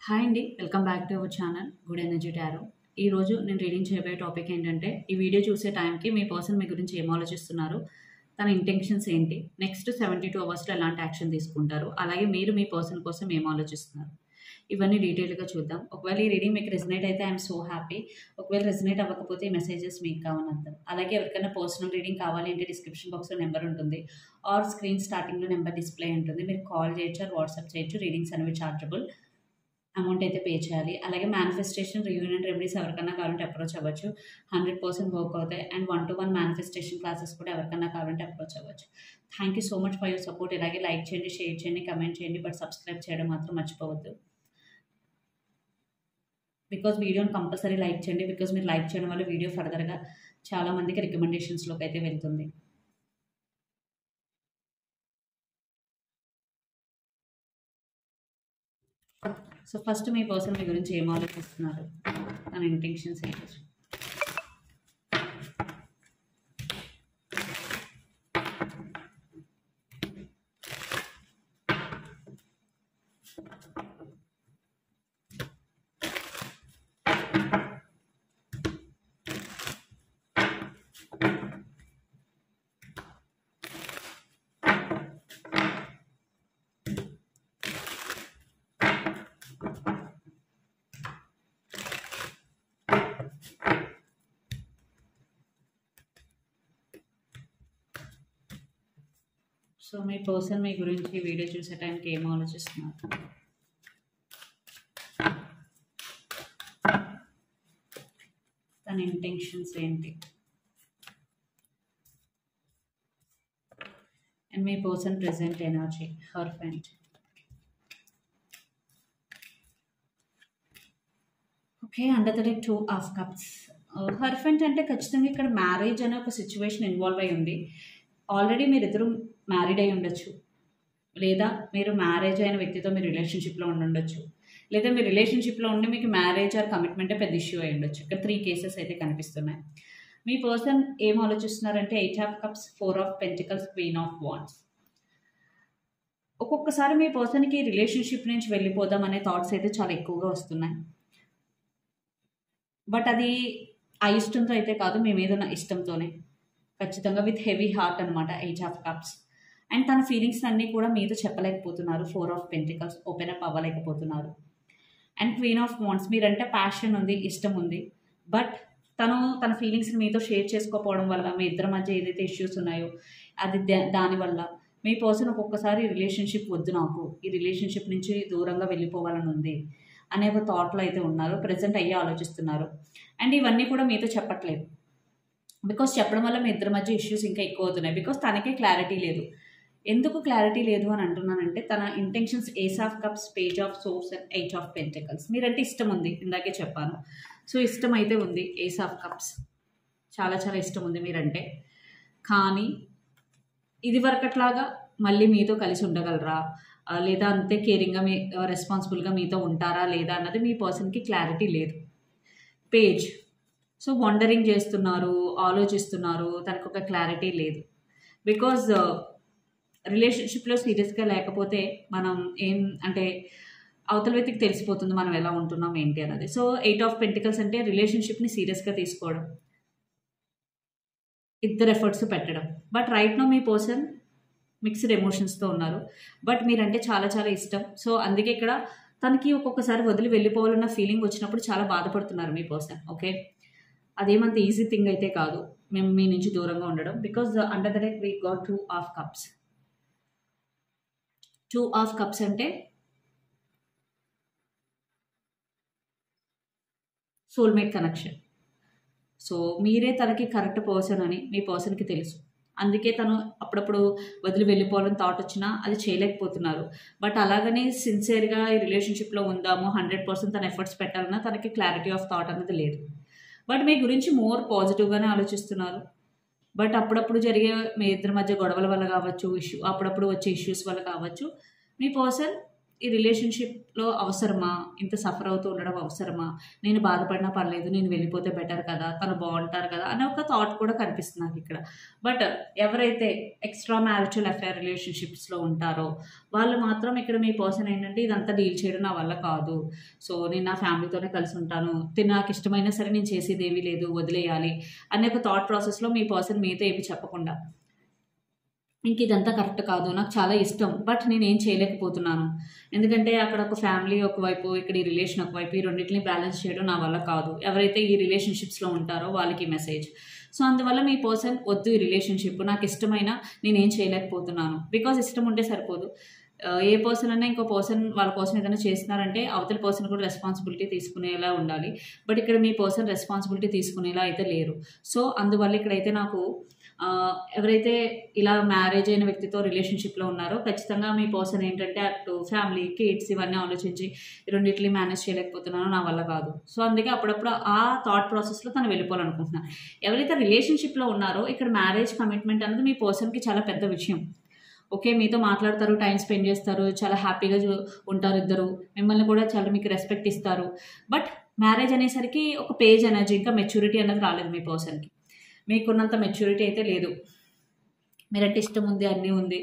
Hi అండి, welcome back to our channel good energy tarot. ఈరోజు నేను రీడింగ్ చేయబోయే టాపిక్ ఏంటంటే, ఈ వీడియో చూసే టైంకి మీ పర్సన్ మీ గురించి ఏం ఆలోచిస్తున్నారు, తన ఇంటెన్షన్స్ ఏంటి, నెక్స్ట్ 72 అవర్స్లో ఎలాంటి యాక్షన్ తీసుకుంటారు, అలాగే మీరు మీ పర్సన్ కోసం ఏం ఆలోచిస్తున్నారు, ఇవన్నీ డీటెయిల్గా చూద్దాం. ఒకవేళ ఈ రీడింగ్ మీకు రెజనేట్ అయితే ఐఎమ్ సో హ్యాపీ. ఒకవేళ రెజనేట్ అవ్వకపోతే ఈ మెసేజెస్ మీకు కావాలని అర్థం. అలాగే ఎవరికైనా పర్సనల్ రీడింగ్ కావాలి అంటే డిస్క్రిప్షన్ బాక్స్లో నెంబర్ ఉంటుంది, ఆర్ స్క్రీన్ స్టార్టింగ్లో నెంబర్ డిస్ప్లే ఉంటుంది. మీరు కాల్ చేయొచ్చు ఆర్ వాట్సాప్ చేయొచ్చు. రీడింగ్స్ అనేవి చార్జబుల్, అమౌంట్ అయితే పే చేయాలి. అలాగే మేనిఫెస్టేషన్, రియూనియన్ రెమెడీస్ ఎవరికైనా కావాలంటే అప్రోచ్ అవ్వచ్చు. 100% వర్క్ అవుతాయి. అండ్ 1-to-1 మేనిఫెస్టేషన్ క్లాసెస్ కూడా ఎవరికైనా కావాలంటే అప్రోచ్ అవ్వచ్చు. Thank you so much for your support. ఇలాగే లైక్ చేయండి, షేర్ చేయండి, కమెంట్ చేయండి, బట్ సబ్స్క్రైబ్ చేయడం మాత్రం మర్చిపోవద్దు. బికాజ్ వీడియోని కంపల్సరీ లైక్ చేయండి. బికాజ్ మీరు లైక్ చేయడం వల్ల వీడియో ఫర్దర్గా చాలామందికి రికమెండేషన్స్లోకి అయితే వెళ్తుంది. సో ఫస్ట్ మీ పర్సన్ మీ గురించి ఏం ఆలోచిస్తున్నారు, తన ఇంటెన్షన్స్ ఏంటి? సో మీ పర్సన్ మీ గురించి వీడియో చూసే టైంకి ఏం ఆలోచిస్తున్నారు? తన ఇంటెన్షన్స్ ఏంటి? And me person present energy, హర్ఫెంట్. Okay, under the deck 2 of cups. హర్ఫెంట్ అంటే ఖచ్చితంగా ఇక్కడ మ్యారేజ్ అనే ఒక సిచ్యువేషన్ ఇన్వాల్వ్ అయి ఉంది. ఆల్రెడీ మీరిద్దరూ మ్యారీడ్ అయి ఉండొచ్చు, లేదా మీరు మ్యారేజ్ అయిన వ్యక్తితో మీరు రిలేషన్షిప్లో ఉండొచ్చు, లేదా మీ రిలేషన్షిప్లో ఉండి మీకు మ్యారేజ్ ఆర్ కమిట్మెంటే పెద్ద ఇష్యూ అయి ఉండొచ్చు. ఇక్కడ 3 కేసెస్ అయితే కనిపిస్తున్నాయి. మీ పర్సన్ ఏం ఆలోచిస్తున్నారంటే 8 of cups, 4 of pentacles, queen of wands. ఒక్కొక్కసారి మీ పర్సన్కి రిలేషన్షిప్ నుంచి వెళ్ళిపోదాం అనే థాట్స్ అయితే చాలా ఎక్కువగా వస్తున్నాయి. బట్ అది ఆ ఇష్టంతో అయితే కాదు, మీ మీద ఉన్న ఇష్టంతోనే, ఖచ్చితంగా విత్ హెవీ హార్ట్ అనమాట 8 ఆఫ్ కప్స్. అండ్ తన ఫీలింగ్స్ అన్నీ కూడా మీతో చెప్పలేకపోతున్నారు. 4 ఆఫ్ పెంటికల్స్, ఓపెన్ అప్ అవ్వలేకపోతున్నారు. అండ్ క్వీన్ ఆఫ్ వాండ్స్, మీరంటే ప్యాషన్ ఉంది, ఇష్టం ఉంది, బట్ తన ఫీలింగ్స్ని మీతో షేర్ చేసుకోకపోవడం వల్ల, మీ ఇద్దరి మధ్య ఏదైతే ఇష్యూస్ ఉన్నాయో అది దానివల్ల మీ పర్సన్ ఒక్కొక్కసారి రిలేషన్షిప్ వద్దు, నాకు ఈ రిలేషన్షిప్ నుంచి దూరంగా వెళ్ళిపోవాలని ఉంది అనే ఒక థాట్లో అయితే ఉన్నారు. ప్రజెంట్ అయ్యే ఆలోచిస్తున్నారు. అండ్ ఇవన్నీ కూడా మీతో చెప్పట్లేదు, బికాస్ చెప్పడం వల్ల మీ ఇద్దరి మధ్య ఇష్యూస్ ఇంకా ఎక్కువ అవుతున్నాయి. బికాస్ తనకే క్లారిటీ లేదు. ఎందుకు క్లారిటీ లేదు అని అంటున్నానంటే, తన intentions ace of cups, page of swords and 8 of pentacles. మీరంటే ఇష్టం ఉంది, ఇందాకే చెప్పాను. సో ఇష్టం అయితే ఉంది. ఏస్ ఆఫ్ కప్స్, చాలా చాలా ఇష్టం ఉంది మీరంటే. కానీ ఇది వరకట్లాగా మళ్ళీ మీతో కలిసి ఉండగలరా, లేదా అంతే కేరింగ్గా రెస్పాన్సిబుల్గా మీతో ఉంటారా లేదా అన్నది మీ పర్సన్కి క్లారిటీ లేదు. పేజ్, సో వండరింగ్ చేస్తున్నారు, ఆలోచిస్తున్నారు, తనకు ఒక క్లారిటీ లేదు. బికాజ్ రిలేషన్షిప్లో సీరియస్గా లేకపోతే మనం ఏం అంటే అవతల వ్యక్తికి తెలిసిపోతుంది మనం ఎలా ఉంటున్నాం ఏంటి అన్నది. సో 8 ఆఫ్ పెంటికల్స్ అంటే రిలేషన్షిప్ని సీరియస్గా తీసుకోవడం, ఇద్దరు ఎఫర్ట్స్ పెట్టడం. బట్ రైట్ నో మీ పర్సన్ మిక్స్డ్ ఎమోషన్స్తో ఉన్నారు. బట్ మీరంటే చాలా చాలా ఇష్టం. సో అందుకే ఇక్కడ తనకి ఒక్కొక్కసారి వదిలి వెళ్ళిపోవాలన్న ఫీలింగ్ వచ్చినప్పుడు చాలా బాధపడుతున్నారు మీ పర్సన్. ఓకే, అదేమంత ఈజీ థింగ్ అయితే కాదు మేము మీ నుంచి దూరంగా ఉండడం. Because under the deck we got 2 of cups. 2 of cups అంటే సోల్మేట్ కనెక్షన్. సో మీరే తనకి కరెక్ట్ పర్సన్ అని మీ పర్సన్కి తెలుసు. అందుకే తను అప్పుడప్పుడు వదిలి వెళ్ళిపోవాలని థాట్ వచ్చినా అది చేయలేకపోతున్నారు. బట్ అలాగనే సిన్సియర్గా ఈ రిలేషన్షిప్లో ఉందాము, 100% తన ఎఫర్ట్స్ పెట్టాలన్నా తనకి క్లారిటీ ఆఫ్ థాట్ అనేది లేదు. బట్ మీ గురించి మోర్ పాజిటివ్గానే ఆలోచిస్తున్నారు. బట్ అప్పుడప్పుడు జరిగే మీ ఇద్దరి మధ్య గొడవల వల్ల కావచ్చు, అప్పుడప్పుడు వచ్చే ఇష్యూస్ వల్ల కావచ్చు, మీ పర్సన్ ఈ రిలేషన్షిప్‌లో అవసరమా? ఇంత సఫర్ అవుతూ ఉండడం అవసరమా? నేను బాధపడినా పర్లేదు. నేను వెళ్ళిపోతే బెటర్ కదా! తను బావుంటారు కదా! అనే ఒక థాట్ కూడా కనిపిస్తుంది నాకిక్కడ. బట్ ఎవరైతే ఎక్స్‌ట్రా మ్యారిటల్ అఫైర్ రిలేషన్‌షిప్స్‌లో ఉంటారో, వాళ్ళు మాత్రం ఇక్కడ మీ పర్సన్ ఏంటంటే ఇదంతా డీల్ చేయడం నా వల్ల కాదు. సో, నేను నా ఫ్యామిలీతోనే కలిసుంటాను. తిను నాకిష్టమైనా సరే నేను చేసేదేమీ లేదు. వదిలేయాలి అనే ఒక థాట్ ప్రాసెస్‌లో మీ పర్సన్ మీతో ఏమి చెప్పకుండా ఇంకిదంతా కరెక్ట్ కాదు. నాకు చాలా ఇష్టం. బట్ నేనేం చేయలేకపోతున్నాను. ఎందుకంటే అక్కడ ఒక ఫ్యామిలీ ఒకవైపు, ఇక్కడ ఈ రిలేషన్ ఒకవైపు. ఈ రెండిటిని బ్యాలెన్స్ చేయడం నా వల్ల కాదు. ఎవరైతే ఈ రిలేషన్‌షిప్స్‌లో ఉంటారో వాళ్ళకి మెసేజ్. సో, అందువల్ల మీ పర్సన్ వద్దు ఈ రిలేషన్‌షిప్. నాకిష్టమైనా నేనేం చేయలేకపోతున్నాను. బికాజ్ ఇష్టం ఉంటే సరిపోదు. ఏ పర్సన్ అన్నా ఇంకో పర్సన్ వాళ్ళ కోసం ఏదైనా చేస్తున్నారంటే అవతల పర్సన్ కూడా రెస్పాన్సిబిలిటీ తీసుకునేలా ఉండాలి. బట్ ఇక్కడ మీ పర్సన్ రెస్పాన్సిబిలిటీ తీసుకునేలా అయితే లేరు. సో, అందువల్ల ఇక్కడైతే నాకు ఎవరైతే ఇలా మ్యారేజ్ అయిన వ్యక్తితో రిలేషన్‌షిప్‌లో ఉన్నారో ఖచ్చితంగా మీ పర్సన్ ఏంటంటే అటు ఫ్యామిలీ, కిడ్స్ ఇవన్నీ ఆలోచించి ఈ రెండిటిని మేనేజ్ చేయలేకపోతున్నాను. నా వల్ల కాదు. సో, అందుకే అప్పుడప్పుడు ఆ థాట్ ప్రాసెస్‌లో తను వెళ్ళిపోవాలనుకుంటున్నారు. ఎవరైతే రిలేషన్‌షిప్‌లో ఉన్నారో ఇక్కడ మ్యారేజ్ కమిట్మెంట్ అనేది మీ పర్సన్‌కి చాలా పెద్ద విషయం. ఓకే. మీతో మాట్లాడతారు, టైమ్ స్పెండ్ చేస్తారు, చాలా హ్యాపీగా ఉంటారు ఇద్దరు. మిమ్మల్ని కూడా చాలా మీకు రెస్పెక్ట్ ఇస్తారు. బట్ మ్యారేజ్ అనేసరికి ఒక పేజ్ ఎనర్జీ ఇంకా మెచ్యూరిటీ అనేది రాలేదు మీ పర్సన్‌కి. మీకున్నంత మెచ్యూరిటీ అయితే లేదు. మీరంటే ఇష్టం ఉంది, అన్నీ ఉంది.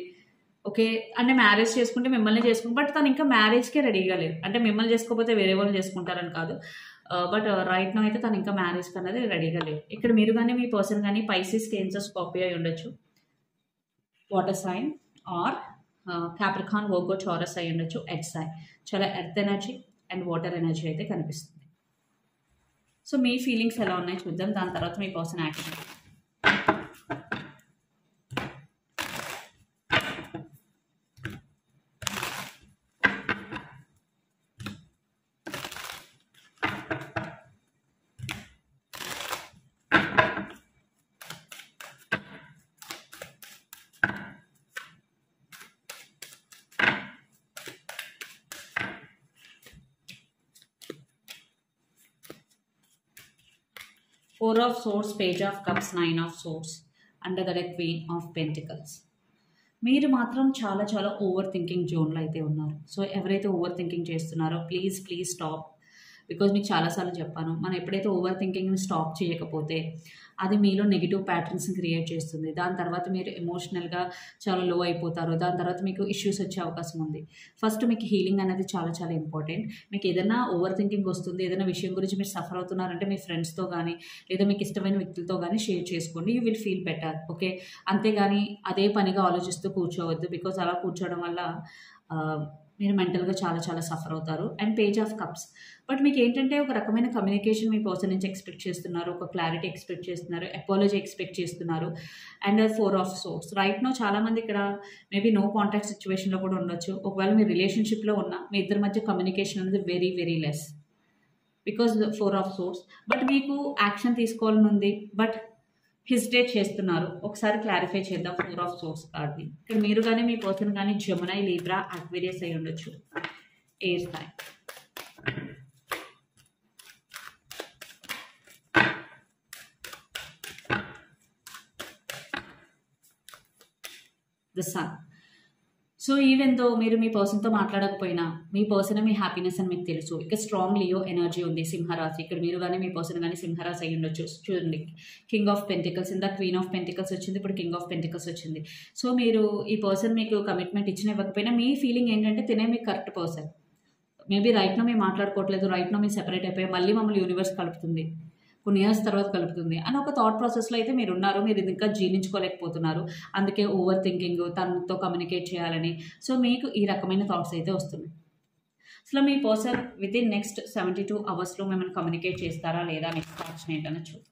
ఓకే. అంటే మ్యారేజ్ చేసుకుంటే మిమ్మల్నే బట్ తను ఇంకా మ్యారేజ్‌కే రెడీగా లేదు. అంటే మిమ్మల్ని చేసుకోకపోతే వేరే వాళ్ళని చేసుకుంటారని కాదు. బట్ రైట్ నౌ అయితే తను ఇంకా మ్యారేజ్‌కి అనేది రెడీగా లేదు. ఇక్కడ మీరు గాని, మీ పర్సన్ గాని పైసెస్, కేన్సర్, స్కార్పియో అయి ఉండొచ్చు. Water sign or Capricorn, Virgo, Taurus అయి ఉండొచ్చు. Earth sign. చాలా earth energy and water energy అయితే కనిపిస్తుంది. సో, మీ ఫీలింగ్స్ ఎలా ఉన్నాయో చూద్దాం. దాని తర్వాత మీ person action. 4 of Swords, Page of Cups, 9 of Swords, under the deck Queen of Pentacles. మీరు మాత్రం చాలా చాలా ఓవర్ థింకింగ్ జోన్లో అయితే ఉన్నారు. సో, ఎవరైతే ఓవర్ థింకింగ్ చేస్తున్నారో ప్లీజ్ స్టాప్. బికాజ్ మీకు చాలాసార్లు చెప్పాను, మనం ఎప్పుడైతే ఓవర్ థింకింగ్ని స్టాప్ చేయకపోతే అది మీలో నెగిటివ్ ప్యాటర్న్స్ని క్రియేట్ చేస్తుంది. దాని తర్వాత మీరు ఎమోషనల్గా చాలా లో అయిపోతారు. దాని తర్వాత మీకు ఇష్యూస్ వచ్చే అవకాశం ఉంది. ఫస్ట్ మీకు హీలింగ్ అనేది చాలా చాలా ఇంపార్టెంట్. మీకు ఏదైనా ఓవర్ థింకింగ్ వస్తుంది, ఏదైనా విషయం గురించి మీరు సఫర్ అవుతున్నారంటే మీ ఫ్రెండ్స్తో కానీ లేదా మీకు ఇష్టమైన వ్యక్తులతో కానీ షేర్ చేసుకోండి. You will feel better. Okay. అంతేగాని అదే పనిగా ఆలోచిస్తూ కూర్చోవద్దు. బికాజ్ అలా కూర్చోవడం వల్ల మీరు మెంటల్గా చాలా చాలా సఫర్ అవుతారు. And page of cups. But మీకు ఏంటంటే ఒక రకమైన కమ్యూనికేషన్ మీ పర్సన్ నుంచి ఎక్స్పెక్ట్ చేస్తున్నారు, ఒక క్లారిటీ ఎక్స్పెక్ట్ చేస్తున్నారు, అపాలజీ ఎక్స్పెక్ట్ చేస్తున్నారు. And 4 of swords. Right now చాలామంది ఇక్కడ మేబీ నో కాంటాక్ట్ సిచ్యువేషన్లో కూడా ఉండొచ్చు. ఒకవేళ మీ రిలేషన్షిప్లో ఉన్న మీ ఇద్దరి మధ్య కమ్యూనికేషన్ అనేది very very less because 4 of source. But మీకు యాక్షన్ తీసుకోవాలని ఉంది, బట్ హెసిటేట్ చేస్తున్నారు. ఒకసారి క్లారిఫై చేద్దాం 4 ఆఫ్ సోర్స్ కార్డ్ని. ఇక్కడ మీరు కానీ మీ పర్సన్ కానీ జెమినీ, లిబ్రా, అక్వేరియస్ అయి ఉండొచ్చు. Air sign. The sun. So, even though మీరు మీ పర్సన్తో మాట్లాడకపోయినా మీ పర్సన్ మీ హ్యాపీనెస్ అని మీకు తెలుసు. ఇక స్ట్రాంగ్ లియో ఎనర్జీ ఉంది. సింహరాశి. ఇక్కడ మీరు కానీ మీ పర్సన్ కానీ సింహరాశి అయి ఉండొచ్చు. చూడండి, కింగ్ ఆఫ్ పెంటికల్స్, ఇందా క్వీన్ ఆఫ్ పెంటికల్స్ వచ్చింది, ఇప్పుడు కింగ్ ఆఫ్ పెంటికల్స్ వచ్చింది. సో, మీరు ఈ పర్సన్ మీకు కమిట్మెంట్ ఇచ్చిన ఇవ్వకపోయినా మీ ఫీలింగ్ ఏంటంటే తినే మీకు correct person. Maybe right now మేము మాట్లాడుకోవట్లేదు, రైట్ నో మేము సెపరేట్ అయిపోయి మళ్ళీ మమ్మల్ని యూనివర్స్ కలుపుతుంది, కొన్ని ఇయర్స్ తర్వాత కలుపుతుంది అని ఒక థాట్ ప్రాసెస్లో అయితే మీరు ఉన్నారు. మీరు ఇది ఇంకా జీర్ణించుకోలేకపోతున్నారు. అందుకే ఓవర్ థింకింగ్, తనతో కమ్యూనికేట్ చేయాలని. సో, మీకు ఈ రకమైన థాట్స్ అయితే వస్తున్నాయి. అసలు మీ పర్సన్ విత్ ఇన్ నెక్స్ట్ 72 అవర్స్లో మిమ్మల్ని కమ్యూనికేట్ చేస్తారా లేదా, నెక్స్ట్ థాట్స్ ఏంటని చూద్దాం.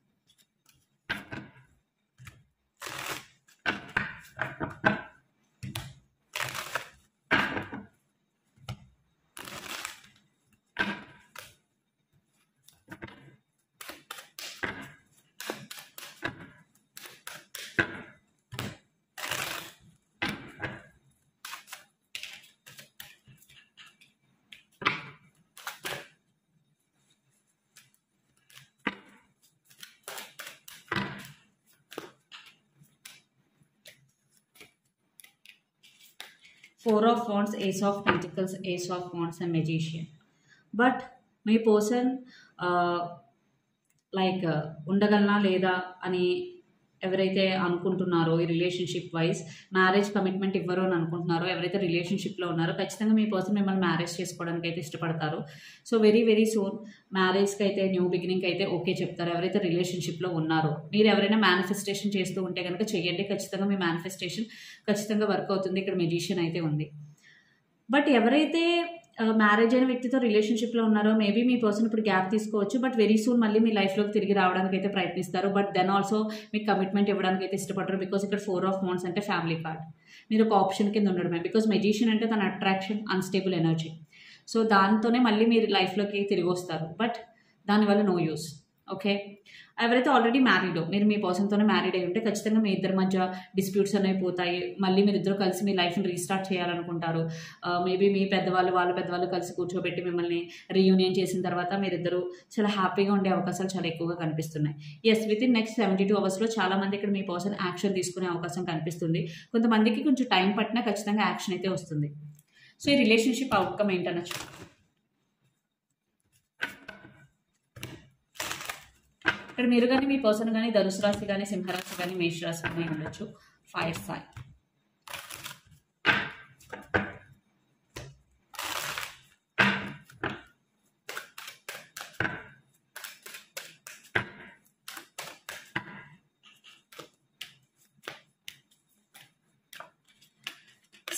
Four of wands, ace of pentacles, ace of wands and magician. But మీ పర్సన్ లైక్ ఉండగలనా లేదా అని ఎవరైతే అనుకుంటున్నారో ఈ రిలేషన్షిప్ వైజ్ మ్యారేజ్ కమిట్మెంట్ ఇవ్వరు అని అనుకుంటున్నారో, ఎవరైతే రిలేషన్షిప్లో ఉన్నారో ఖచ్చితంగా మీ పర్సన్ మిమ్మల్ని మ్యారేజ్ చేసుకోవడానికి అయితే ఇష్టపడతారు. సో వెరీ వెరీ సూన్ మ్యారేజ్కి అయితే, న్యూ బిగినింగ్కి అయితే ఓకే చెప్తారు ఎవరైతే రిలేషన్షిప్లో ఉన్నారో. మీరు ఎవరైనా మేనిఫెస్టేషన్ చేస్తూ ఉంటే కనుక చేయండి, ఖచ్చితంగా మీ మేనిఫెస్టేషన్ ఖచ్చితంగా వర్క్ అవుతుంది. ఇక్కడ మెజిషియన్ అయితే ఉంది. బట్ ఎవరైతే మ్యారేజ్ అయిన వ్యక్తితో రిలేషన్షిప్లో ఉన్నారో మేబీ మీ పర్సన్ ఇప్పుడు గ్యాప్ తీసుకోవచ్చు, బట్ వెరీ సూన్ మళ్ళీ మీ లైఫ్లోకి తిరిగి రావడానికి అయితే ప్రయత్నిస్తారు. బట్ దెన్ ఆల్సో మీకు కమిట్మెంట్ ఇవ్వడానికి అయితే ఇష్టపడరు. బికాస్ ఇక్కడ ఫోర్ ఆఫ్ వాండ్స్ అంటే ఫ్యామిలీ కార్డ్, మీరు ఒక ఆప్షన్ కింద ఉండడమే. బికాస్ మెజిషియన్ అంటే తన అట్రాక్షన్, అన్స్టేబుల్ ఎనర్జీ. సో దాంతోనే మళ్ళీ మీరు లైఫ్లోకి తిరిగి వస్తారు, బట్ దానివల్ల నో యూస్. ఓకే, ఎవరైతే ఆల్రెడీ మ్యారీడో, మీరు మీ పర్సన్తోనే మ్యారీడ్ అయి ఉంటే ఖచ్చితంగా మీ ఇద్దరి మధ్య డిస్ప్యూట్స్ అనేవి పోతాయి. మళ్ళీ మీరు ఇద్దరు కలిసి మీ లైఫ్ని రీస్టార్ట్ చేయాలనుకుంటారు. మేబీ మీ పెద్దవాళ్ళు, వాళ్ళ పెద్దవాళ్ళు కలిసి కూర్చోబెట్టి మిమ్మల్ని రీయూనియన్ చేసిన తర్వాత మీరిద్దరు చాలా హ్యాపీగా ఉండే అవకాశాలు చాలా ఎక్కువగా కనిపిస్తున్నాయి. ఎస్, విత్ ఇన్ నెక్స్ట్ 72 అవర్స్లో చాలామంది ఇక్కడ మీ పర్సన్ యాక్షన్ తీసుకునే అవకాశం కనిపిస్తుంది. కొంతమందికి కొంచెం టైం పట్టినా ఖచ్చితంగా యాక్షన్ అయితే వస్తుంది. సో ఈ రిలేషన్షిప్ అవుట్కమ్ ఏంటనొచ్చు. ఇక్కడ మీరు కానీ, మీ పర్సన్ కానీ ధనుసు రాశి కానీ, సింహరాశి కానీ, మేషరాశి కానీ ఉండొచ్చు. Fire sign.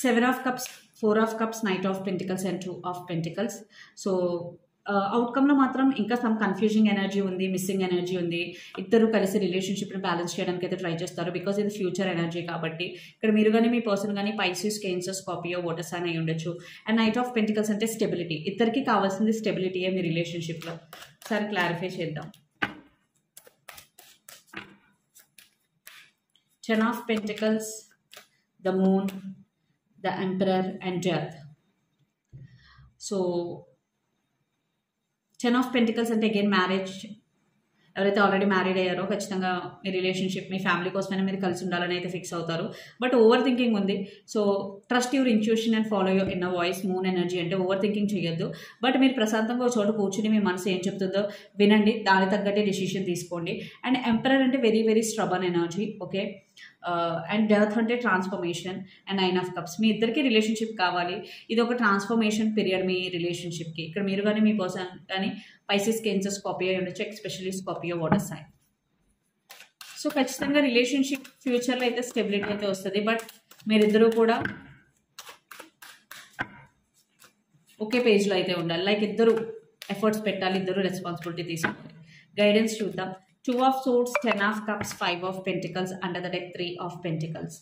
Seven of cups, four of cups, knight of pentacles and 2 of pentacles. So అవుట్కమ్లో మాత్రం ఇంకా సమ్ కన్ఫ్యూజింగ్ ఎనర్జీ ఉంది, మిస్సింగ్ ఎనర్జీ ఉంది. ఇద్దరు కలిసి రిలేషన్షిప్ని బ్యాలెన్స్ చేయడానికి అయితే ట్రై చేస్తారు. బికాజ్ ఇది ఫ్యూచర్ ఎనర్జీ కాబట్టి. ఇక్కడ మీరు కానీ, మీ పర్సన్ కానీ Pisces, Cancer, Scorpio, water sign అయి ఉండొచ్చు. అండ్ నైట్ ఆఫ్ పెంటికల్స్ అంటే స్టెబిలిటీ. ఇద్దరికి కావాల్సింది స్టెబిలిటీయే మీ రిలేషన్షిప్లో. ఒకసారి క్లారిఫై చేద్దాం. 10 of pentacles, the moon, the emperor and death. So 10 of pentacles అంటే అగైన్ మ్యారేజ్. ఎవరైతే ఆల్రెడీ మ్యారీడ్ అయ్యారో ఖచ్చితంగా మీ రిలేషన్షిప్, మీ ఫ్యామిలీ కోసమైనా మీరు కలిసి ఉండాలని అయితే ఫిక్స్ అవుతారు. బట్ ఓవర్ థింకింగ్ ఉంది. So trust your intuition and follow your inner voice. Moon energy అంటే ఓవర్ థింకింగ్ చేయొద్దు. బట్ మీరు ప్రశాంతంగా ఒక చోట కూర్చుని మీ మనసు ఏం చెప్తుందో వినండి, దాని తగ్గట్టే డిసిషన్ తీసుకోండి. అండ్ ఎంపరర్ అంటే very very stubborn energy. Okay, and death అంటే ట్రాన్స్ఫర్మేషన్. And 9 of cups. మీ ఇద్దరికి రిలేషన్షిప్ కావాలి. ఇది ఒక ట్రాన్స్ఫర్మేషన్ పీరియడ్ మీ రిలేషన్షిప్కి. ఇక్కడ మీరు కానీ, మీ పర్సన్ కానీ పైసిస్, కేన్సర్, స్కార్పియో ఉండొచ్చు. Especially Scorpio water sign. So ఖచ్చితంగా రిలేషన్షిప్ ఫ్యూచర్లో అయితే స్టెబిలిటీ అయితే వస్తుంది. బట్ మీరిద్దరూ కూడా ఒకే పేజ్లో అయితే ఉండాలి. లైక్ ఇద్దరు ఎఫర్ట్స్ పెట్టాలి, ఇద్దరు రెస్పాన్సిబిలిటీ తీసుకోవాలి. గైడెన్స్ చూద్దాం. 2 of swords, 10 of cups, 5 of pentacles, under the deck 3 of pentacles.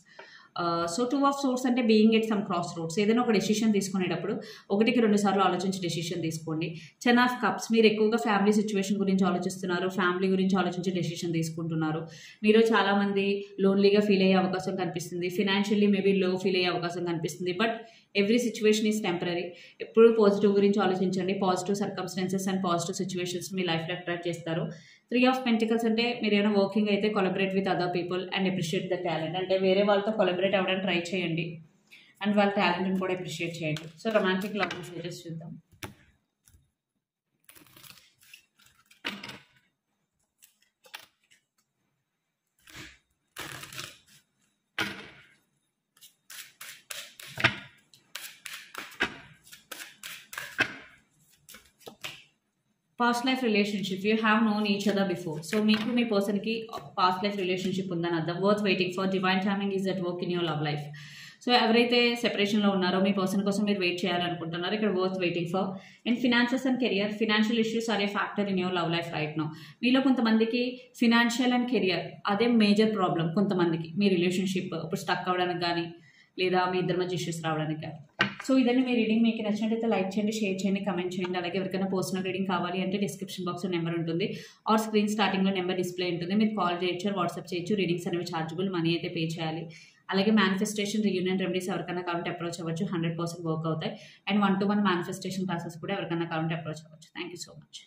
So 2 of swords అంటే being at some cross roads. ఏదైనా ఒక డెసిషన్ తీసుకునేటప్పుడు 1కి 2 సార్లు ఆలోచించి డెసిషన్ తీసుకోండి. 10 of cups, మీరు ఎక్కువగా ఫ్యామిలీ సిచ్యువేషన్ గురించి ఆలోచిస్తున్నారు, ఫ్యామిలీ గురించి ఆలోచించి డెసిషన్ తీసుకుంటున్నారు. మీరు చాలామంది లోన్లీగా ఫీల్ అయ్యే అవకాశం కనిపిస్తుంది. ఫినాన్షియల్లీ మేబీ లో ఫీల్ అయ్యే అవకాశం కనిపిస్తుంది. But every situation is temporary. ఎప్పుడు పాజిటివ్ గురించి ఆలోచించండి. Positive circumstances and positive situations మీ లైఫ్లో అట్రాక్ట్ చేస్తారు. 3 ఆఫ్ పెంటికల్స్ అంటే మీరు ఏమైనా వర్కింగ్ అయితే collaborate with other people and appreciate the talent. అంటే వేరే వాళ్ళతో కొలబరేట్ అవ్వడానికి ట్రై చేయండి అండ్ వాళ్ళ టాలెంట్ని కూడా అప్రిషియేట్ చేయండి. సో రొమాంటిక్ లవ్ మెసేజెస్ చూద్దాం. Past life relationship, you have known each other before. So మీకు మీ పర్సన్కి పాస్ట్ లైఫ్ రిలేషన్షిప్ ఉందని అర్థం. Worth waiting for, divine timing is at work in your love life. So ఎవరైతే సెపరేషన్లో ఉన్నారో మీ person కోసం మీరు wait చేయాలనుకుంటున్నారో ఇక్కడ worth waiting for. And financials and career, financial issues are a factor in your love life right now. మీలో కొంతమందికి financial and career అదే major problem. కొంతమందికి మీ రిలేషన్షిప్ ఇప్పుడు స్టక్ అవ్వడానికి కానీ లేదా మీ ఇద్దరి మధ్య ఇష్యూస్ రావడానికి కానీ. సో ఇదండి మీ రీడింగ్. మీకు నచ్చినట్టయితే లైక్ చేయండి, షేర్ చేయండి, కమెంట్ చేయండి. అలాగే ఎవరికైనా పర్సనల్ రీడింగ్ కావాలి అంటే డిస్క్రిప్షన్ బాక్స్లో నెంబర్ ఉంటుంది ఆర్ స్క్రీన్ స్టార్టింగ్లో నెంబర్ డిస్ప్లే ఉంటుంది. మీరు కాల్ చేయొచ్చు, వాట్సాప్ చేయొచ్చు. రీడింగ్స్ అనేవి ఛార్జబుల్, మనీ అయితే పే చేయాలి. అలాగే మేనిఫెస్టేషన్, రీయూనియన్ రెమెడీస్ ఎవరికైనా కావాలంటే అప్రోచ్ అవ్వచ్చు. 100% వర్క్ అవుతాయి. అండ్ 1-to-1 మేనిఫెస్టేషన్ క్లాసెస్ కూడా ఎవరికైనా కావాలంటే అప్రోచ్ అవ్వచ్చు. Thank you so much.